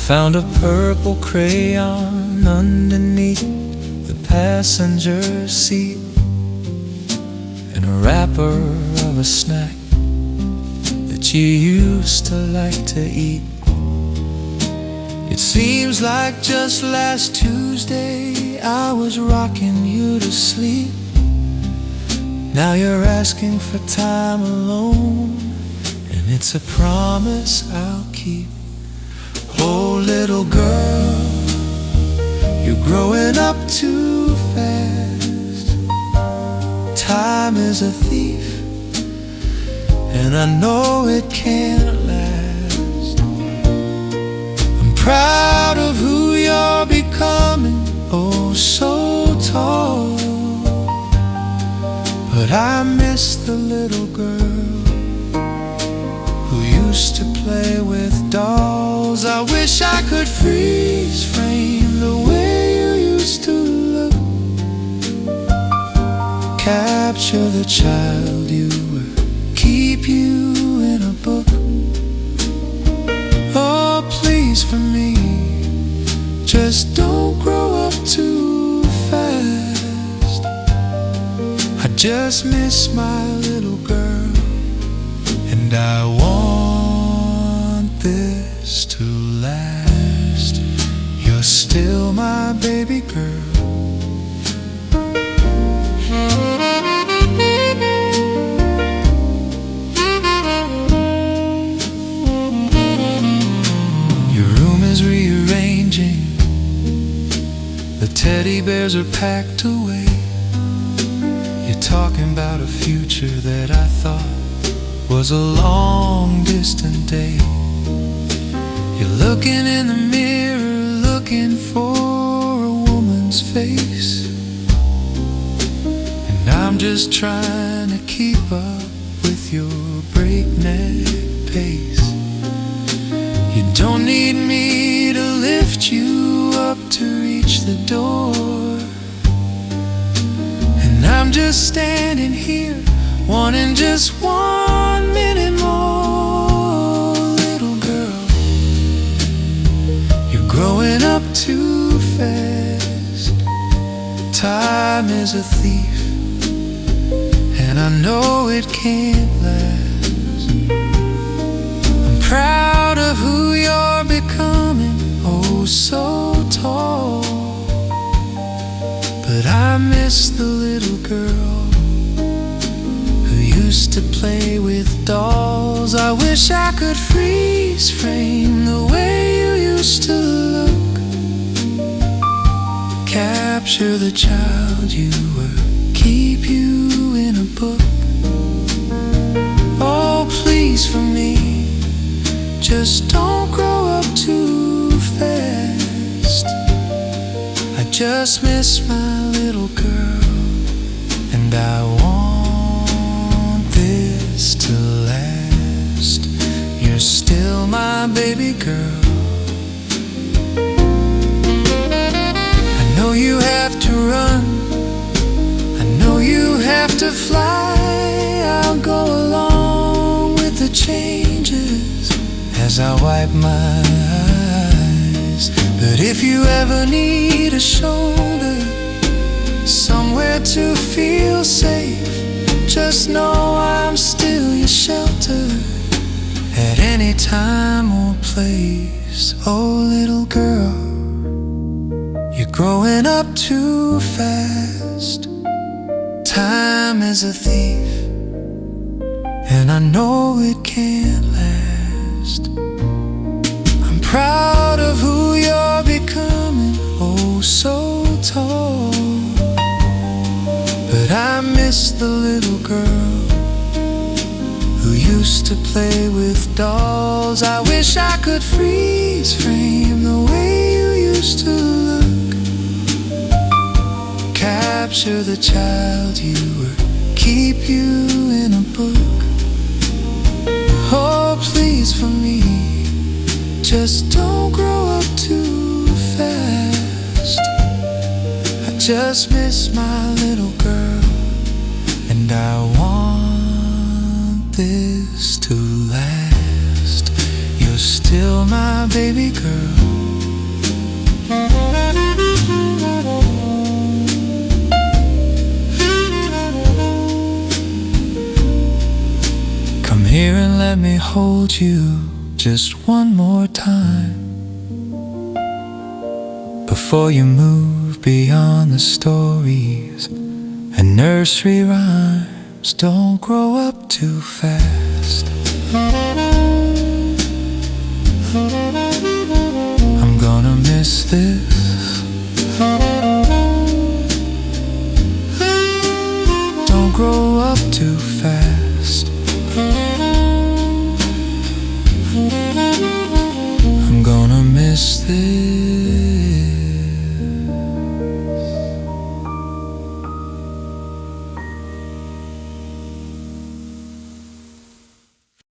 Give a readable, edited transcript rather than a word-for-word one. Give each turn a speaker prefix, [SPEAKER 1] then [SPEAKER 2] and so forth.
[SPEAKER 1] found a purple crayon underneath the passenger seat, and a wrapper of a snack that you used to like to eat. It seems like just last Tuesday I was rocking you to sleep. Now you're asking for time alone, and it's a promise I'll keep. Oh, little girl, you're growing up too fast. Time is a thief, and I know it can't last. I'm proud of who you're becoming, oh so tall, but I miss the little girl who used to play with dolls. I wish I could freeze frame the way you used to look, capture the child you were, keep you in a book. Oh, please for me, just don't grow up too fast. I just miss my little girl, and I want this to last. You're still my baby girl. Your room is rearranging, the teddy bears are packed away. You're talking about a future that I thought was a long distant day. You're looking in the mirror, looking for a woman's face, and I'm just trying to keep up with your breakneck pace. You don't need me to lift you up to reach the door, and I'm just standing here wanting just 1 minute more. Little girl, you're growing up too fast. Time is a thief, and I know it can't last. I'm proud of who you're becoming, oh so tall, but I miss the little girl used to play with dolls. I wish I could freeze frame the way you used to look, capture the child you were, keep you in a book. Oh, please for me, just don't grow up too fast. I just miss my little girl, and I want this to last. You're still my baby girl. I know you have to run, I know you have to fly. I'll go along with the changes as I wipe my eyes. But if you ever need a shoulder, somewhere to feel safe, just know I'm still your shelter at any time or place. Oh, little girl, you're growing up too fast. Time is a thief, and I know it can't last. I'm proud of who you're becoming, oh so tall, but I miss the little girl who used to play with dolls. I wish I could freeze frame the way you used to look, capture the child you were, keep you in a book. Oh, please for me, just don't grow up too fast. I just miss my little girl, and I want this to last. You're still my baby girl. let me hold you just one more time before you move beyond the stories and nursery rhymes. Don't grow up too fast.